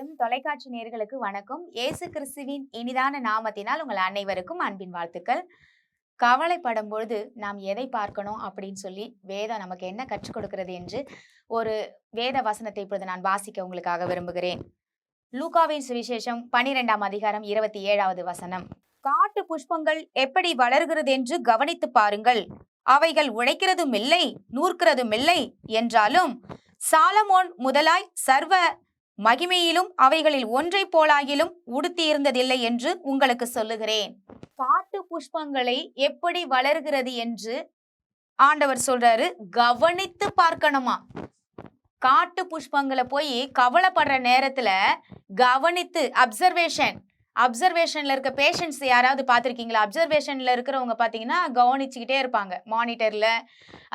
ஜெயம் தொலைக்காட்சி நேயர்களுக்கு வணக்கம். இயேசு கிறிஸ்துவின் இனிதான நாமத்தினால் உங்கள் அனைவருக்கும் அன்பின் வாழ்த்துக்கள். கவலைப்படும் பொழுது நாம் எதை பார்க்கணும் அப்படின்னு சொல்லி வேதம் நமக்கு என்ன கற்றுக் கொடுக்கிறது என்று ஒரு வேத வசனத்தை இப்பொழுது நான் வாசிக்க உங்களுக்காக விரும்புகிறேன். லூகாவின் சுவிசேஷம் 12ஆம் அதிகாரம் 27வது வசனம். காட்டு புஷ்பங்கள் எப்படி வளர்கிறது என்று கவனித்து பாருங்கள். அவைகள் உழைக்கிறதும் இல்லை, நூற்கிறதும் இல்லை என்றாலும் சாலமோன் முதலாய் சர்வ மகிமையிலும் அவைகளில் ஒன்றை போலாகிலும் உடுத்தியிருந்ததில்லை என்று உங்களுக்கு சொல்லுகிறேன். காட்டு புஷ்பங்களை எப்படி வளர்கிறது என்று ஆண்டவர் சொல்றாரு, கவனித்து பார்க்கணுமா. காட்டு புஷ்பங்களை போய் கவலைப்படுற நேரத்துல கவனித்து அப்சர்வேஷன்ல இருக்க பேஷண்ட்ஸ் யாராவது பார்த்துருக்கீங்களா? அப்சர்வேஷன்ல இருக்கிறவங்க பார்த்தீங்கன்னா கவனிச்சுக்கிட்டே இருப்பாங்க மானிட்டர்ல.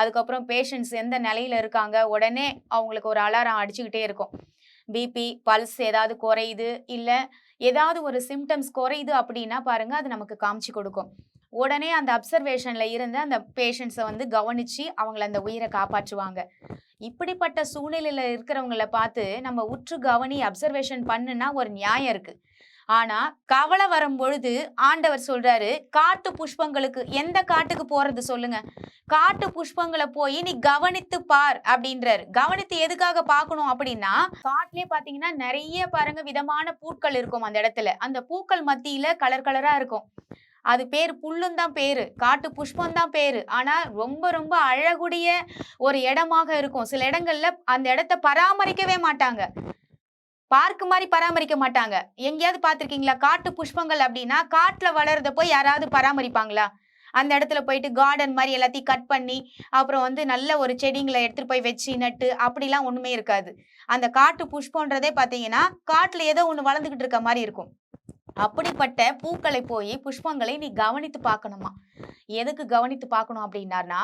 அதுக்கப்புறம் பேஷண்ட்ஸ் எந்த நிலையில இருக்காங்க, உடனே அவங்களுக்கு ஒரு அலாரம் அடிச்சுக்கிட்டே இருக்கும். பிபி பல்ஸ் ஏதாவது குறையுது, இல்லை ஏதாவது ஒரு சிம்டம்ஸ் குறையுது அப்படின்னா பாருங்க, அது நமக்கு காமிச்சு கொடுக்கும். உடனே அந்த அப்சர்வேஷன்ல இருந்து அந்த பேஷண்ட்ஸை கவனிச்சு அவங்கள அந்த உயிரை காப்பாற்றுவாங்க. இப்படிப்பட்ட சூழ்நிலையில இருக்கிறவங்களை பார்த்து நம்ம உற்று கவனி அப்சர்வேஷன் பண்ணுனா ஒரு நியாயம் இருக்கு. ஆனா கவலை வரும் பொழுது ஆண்டவர் சொல்றாரு, காட்டு புஷ்பங்களுக்கு, எந்த காட்டுக்கு போறது சொல்லுங்க? காட்டு புஷ்பங்களை போய் நீ கவனித்து பார் அப்படின்றாரு. கவனித்து எதுக்காக பார்க்கணும் அப்படின்னா, காட்டிலே பாத்தீங்கன்னா நிறைய பாருங்க விதமான பூக்கள் இருக்கும். அந்த இடத்துல அந்த பூக்கள் மத்தியில கலர் கலரா இருக்கும். அது பேர் புல்லும் தான் பேரு, காட்டு புஷ்பம் தான் பேரு. ஆனா ரொம்ப ரொம்ப அழகுடைய ஒரு இடமாக இருக்கும். சில இடங்கள்ல அந்த இடத்தை பராமரிக்கவே மாட்டாங்க, பார்க்கு மாதிரி பராமரிக்க மாட்டாங்க. எங்கேயாவது பார்த்துருக்கீங்களா? காட்டு புஷ்பங்கள் அப்படின்னா காட்டுல வளர்றத போய் யாராவது பராமரிப்பாங்களா? அந்த இடத்துல போயிட்டு கார்டன் மாதிரி எல்லாத்தையும் கட் பண்ணி அப்புறம் நல்ல ஒரு செடிங்களை எடுத்துட்டு போய் வச்சு நட்டு அப்படிலாம் ஒண்ணுமே இருக்காது. அந்த காட்டு புஷ்பன்றதே பார்த்தீங்கன்னா காட்டுல ஏதோ ஒண்ணு வளர்ந்துகிட்டு இருக்க மாதிரி இருக்கும். அப்படிப்பட்ட பூக்களை போய் புஷ்பங்களை நீ கவனித்து பார்க்கணுமா. எதுக்கு கவனித்து பார்க்கணும் அப்படின்னார்னா,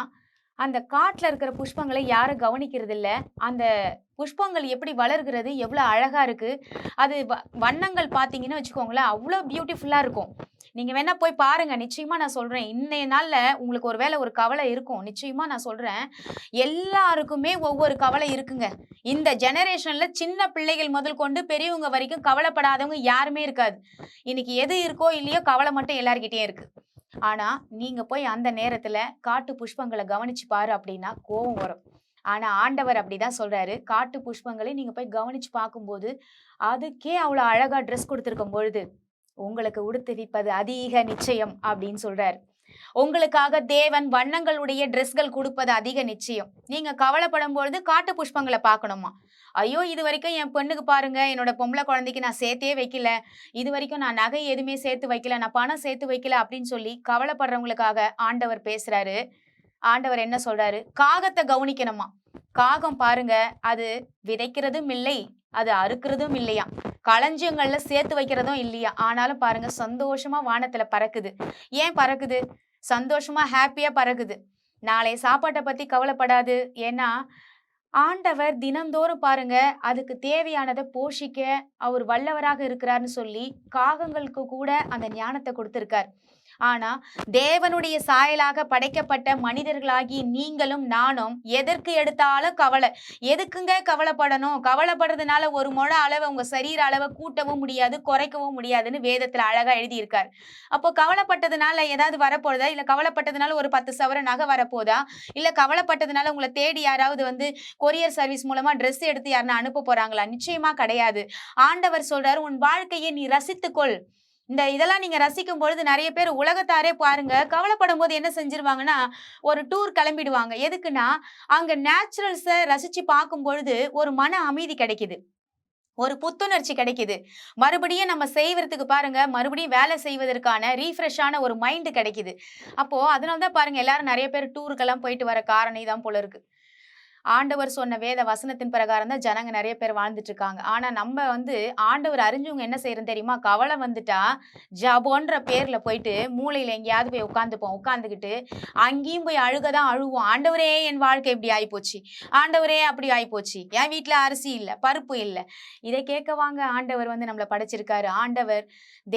அந்த காட்டுல இருக்கிற புஷ்பங்களை யாரும் கவனிக்கிறது இல்லை. அந்த புஷ்பங்கள் எப்படி வளர்கிறது, எவ்வளோ அழகா இருக்கு. அது வண்ணங்கள் பார்த்தீங்கன்னு வச்சுக்கோங்களேன், அவ்வளோ பியூட்டிஃபுல்லா இருக்கும். நீங்க வேணா போய் பாருங்க. நிச்சயமா நான் சொல்றேன், இன்னைய நாள்ல உங்களுக்கு ஒருவேளை ஒரு கவலை இருக்கும். நிச்சயமா நான் சொல்றேன், எல்லாருக்குமே ஒவ்வொரு கவலை இருக்குங்க. இந்த ஜெனரேஷன்ல சின்ன பிள்ளைகள் முதல் கொண்டு பெரியவங்க வரைக்கும் கவலைப்படாதவங்க யாருமே இருக்காது. இன்னைக்கு எது இருக்கோ இல்லையோ கவலை மட்டும் எல்லார்கிட்டயும் இருக்கு. ஆனா நீங்க போய் அந்த நேரத்துல காட்டு புஷ்பங்களை கவனிச்சு பாரு அப்படின்னா கோபம் வரும். ஆனா ஆண்டவர் அப்படிதான் சொல்றாரு, காட்டு புஷ்பங்களை நீங்க போய் கவனிச்சு பார்க்கும்போது அதுக்கே அவ்வளவு அழகா ட்ரெஸ் கொடுத்திருக்கும் பொழுது உங்களுக்கு உடுத்துவிப்பது அதிக நிச்சயம் அப்படின்னு சொல்றாரு. உங்களுக்காக தேவன் வண்ணங்களுடைய ட்ரெஸ்கள் கொடுப்பது அதிக நிச்சயம். நீங்க கவலைப்படும் பொழுது காட்டு புஷ்பங்களை பார்க்கணுமா? ஐயோ, இது வரைக்கும் என் பெண்ணுக்கு பாருங்க, என்னோட பொம்பளை குழந்தைக்கு நான் சேர்த்தே வைக்கல, இது வரைக்கும் நான் நகை எதுவுமே சேர்த்து வைக்கல, நான் பணம் சேர்த்து வைக்கல அப்படின்னு சொல்லி கவலைப்படுறவங்களுக்காக ஆண்டவர் பேசுறாரு. ஆண்டவர் என்ன சொல்றாரு? காகத்தை கவனிக்கணுமா. காகம் பாருங்க, அது விதைக்கிறதும் இல்லை, அது அறுக்கிறதும் இல்லையா, களஞ்சியங்கள்ல சேர்த்து வைக்கிறதும் இல்லையா. ஆனாலும் பாருங்க சந்தோஷமா வானத்துல பறக்குது. ஏன் பறக்குது? சந்தோஷமா ஹாப்பியா பறக்குது. நாளை சாப்பாட்டை பத்தி கவலைப்படாது. ஏன்னா ஆண்டவர் தினந்தோறும் பாருங்க அதுக்கு தேவையானதை போஷிக்க அவர் வல்லவராக இருக்கிறார்னு சொல்லி காகங்களுக்கு கூட அந்த ஞானத்தை கொடுத்திருக்கார். ஆனா தேவனுடைய சாயலாக படைக்கப்பட்ட மனிதர்களாகி நீங்களும் நானும் எதற்கு எடுத்தாலும் கவலை. எதுக்குங்க கவலைப்படணும்? கவலைப்படுறதுனால ஒரு முழ அளவை உங்க சரீர அளவை கூட்டவும் முடியாது, குறைக்கவும் முடியாதுன்னு வேதத்துல அழகா எழுதியிருக்காரு. அப்போ கவலைப்பட்டதுனால ஏதாவது வரப்போதா? இல்ல கவலைப்பட்டதுனால ஒரு 10 சவர நகை வரப்போதா? இல்ல கவலைப்பட்டதுனால உங்களை தேடி யாராவது கொரியர் சர்வீஸ் மூலமா ட்ரெஸ் எடுத்து யாருன்னா அனுப்ப போறாங்களா? நிச்சயமா கிடையாது. ஆண்டவர் சொல்றாரு, உன் வாழ்க்கையை நீ ரசித்துக்கொள். இதெல்லாம் நீங்க ரசிக்கும் பொழுது நிறைய பேர் உலகத்தாரே பாருங்க கவலைப்படும் போது என்ன செஞ்சிருவாங்கன்னா, ஒரு டூர் கிளம்பிடுவாங்க. எதுக்குன்னா அங்க நேச்சுரல்ஸை ரசிச்சு பார்க்கும் பொழுது ஒரு மன அமைதி கிடைக்குது, ஒரு புத்துணர்ச்சி கிடைக்குது. மறுபடியும் நம்ம செய்வதற்கு பாருங்க, மறுபடியும் வேலை செய்வதற்கான ரீஃப்ரெஷ்ஷான ஒரு மைண்ட் கிடைக்குது. அப்போ அதனாலதான் பாருங்க எல்லாரும் நிறைய பேர் டூருக்கெல்லாம் போயிட்டு வர காரணம் இதான் போல இருக்கு. ஆண்டவர் சொன்ன வேத வசனத்தின் பிரகாரம் தான் ஜனங்க நிறைய பேர் வாழ்ந்துட்டு இருக்காங்க. ஆனா நம்ம ஆண்டவர் அறிஞ்சவங்க என்ன செய்யறோம் தெரியுமா? கவலை வந்துட்டா ஜபோன்ற பேர்ல போயிட்டு மூளையில எங்கேயாவது போய் உட்காந்துப்போம். உட்காந்துக்கிட்டு அங்கேயும் போய் அழுகதான் அழுவோம். ஆண்டவரே, என் வாழ்க்கை இப்படி ஆயிப்போச்சு, ஆண்டவரே அப்படி ஆயிப்போச்சு, என் வீட்டுல அரிசி இல்ல, பருப்பு இல்ல. இதை கேட்கவாங்க ஆண்டவர் நம்மளை படைச்சிருக்காரு. ஆண்டவர்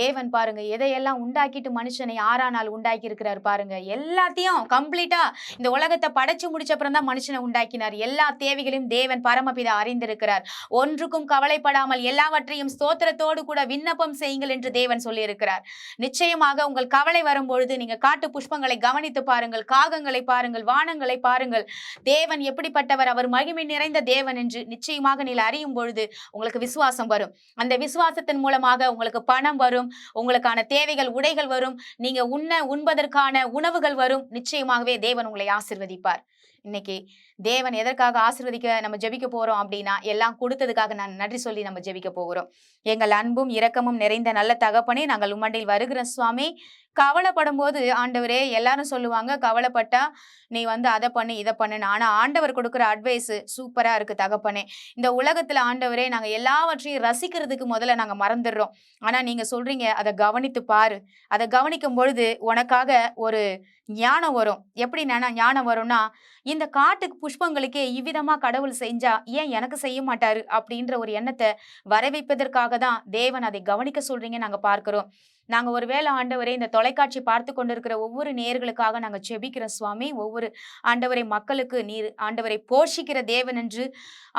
தேவன் பாருங்க எதையெல்லாம் உண்டாக்கிட்டு மனுஷனை 6ஆம் நாள் உண்டாக்கி இருக்கிறாரு பாருங்க. எல்லாத்தையும் கம்ப்ளீட்டா இந்த உலகத்தை படைச்சு முடிச்ச அப்புறம் தான் மனுஷனை உண்டாக்கினார். எல்லா தேவைகளையும் தேவன் பரமபிதா அறிந்திருக்கிறார். ஒன்றுக்கும் கவலைப்படாமல் எல்லாவற்றையும் ஸ்தோத்திரத்தோடு கூட விண்ணப்பம் செய்யுங்கள் என்று தேவன் சொல்லியிருக்கிறார். நிச்சயமாக உங்கள் கவலை வரும்பொழுது நீங்க காட்டு புஷ்பங்களை கவனித்து பாருங்கள், காகங்களை பாருங்கள், வானங்களை பாருங்கள். தேவன் எப்படிப்பட்டவர், அவர் மகிமை நிறைந்த தேவன் என்று நிச்சயமாக நீங்கள் அறியும் பொழுது உங்களுக்கு விசுவாசம் வரும். அந்த விசுவாசத்தின் மூலமாக உங்களுக்கு பணம் வரும், உங்களுக்கான தேவைகள் உடைகள் வரும், நீங்க உண்பதற்கான உணவுகள் வரும். நிச்சயமாகவே தேவன் உங்களை ஆசீர்வதிப்பார். இன்னைக்கு தேவன் எதற்காக ஆசீர்வதிக்க நம்ம ஜெபிக்க போறோம் அப்படின்னா, எல்லாம் கொடுத்ததுக்காக நான் நன்றி சொல்லி நம்ம ஜெபிக்க போகிறோம். எங்கள் அன்பும் இரக்கமும் நிறைந்த நல்ல தகப்பனே, நாங்கள் உம்மண்டையில் வருகிறோம் சுவாமி. கவலைப்படும் போது ஆண்டவரே, எல்லாரும் சொல்லுவாங்க கவலைப்பட்டா நீ அதை பண்ணு இதை பண்ணுன்னு. ஆனா ஆண்டவர் கொடுக்குற அட்வைஸ் சூப்பரா இருக்கு தகப்பனே. இந்த உலகத்துல ஆண்டவரே, நாங்க எல்லாவற்றையும் ரசிக்கிறதுக்கு முதல்ல நாங்க மறந்துடுறோம். ஆனா நீங்க சொல்றீங்க அதை கவனித்து பாரு. அதை கவனிக்கும் பொழுது உனக்காக ஒரு ஞானம் வரும். எப்படி ஞானம் வரும்னா, இந்த காட்டு புஷ்பங்களுக்கே இவ்விதமா கடவுள் செஞ்சா ஏன் எனக்கு செய்ய மாட்டாரு அப்படின்ற ஒரு எண்ணத்தை வரவைப்பதற்காக தான் தேவன் அதை கவனிக்க சொல்றீங்க நாங்க பார்க்கிறோம். நாங்க ஒருவேளை ஆண்டவரே, இந்த தொலைக்காட்சி பார்த்து கொண்டிருக்கிற ஒவ்வொரு நேயர்களுக்காக நாங்க ஜெபிக்கிறோம் சுவாமி. ஒவ்வொரு ஆண்டவரை மக்களுக்கு நீர் ஆண்டவரை போஷிக்கிற தேவன் என்று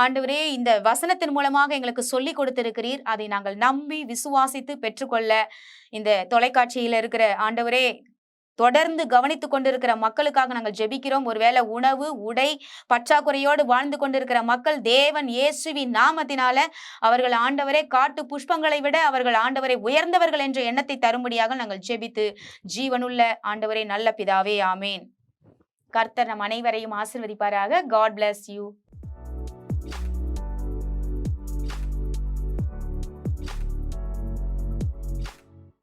ஆண்டவரே இந்த வசனத்தின் மூலமாக எங்களுக்கு சொல்லி கொடுத்திருக்கிறீர். அதை நாங்கள் நம்பி விசுவாசித்து பெற்றுக்கொள்ள இந்த தொலைக்காட்சியில இருக்கிற ஆண்டவரே தொடர்ந்து கவனித்துக் கொண்டிருக்கிற மக்களுக்காக நாங்கள் ஜெபிக்கிறோம். ஒருவேளை உணவு உடை பற்றாக்குறையோடு வாழ்ந்து கொண்டிருக்கிற மக்கள் தேவன் இயேசுவின் நாமத்தினால அவர்கள் ஆண்டவரே காட்டு புஷ்பங்களை விட அவர்கள் ஆண்டவரை உயர்ந்தவர்கள் என்ற எண்ணத்தை தரும்படியாக நாங்கள் ஜெபித்து ஜீவனுள்ள ஆண்டவரே நல்ல பிதாவே ஆமேன். கர்த்தர் நம் அனைவரையும் ஆசீர்வதிப்பாராக. God bless you.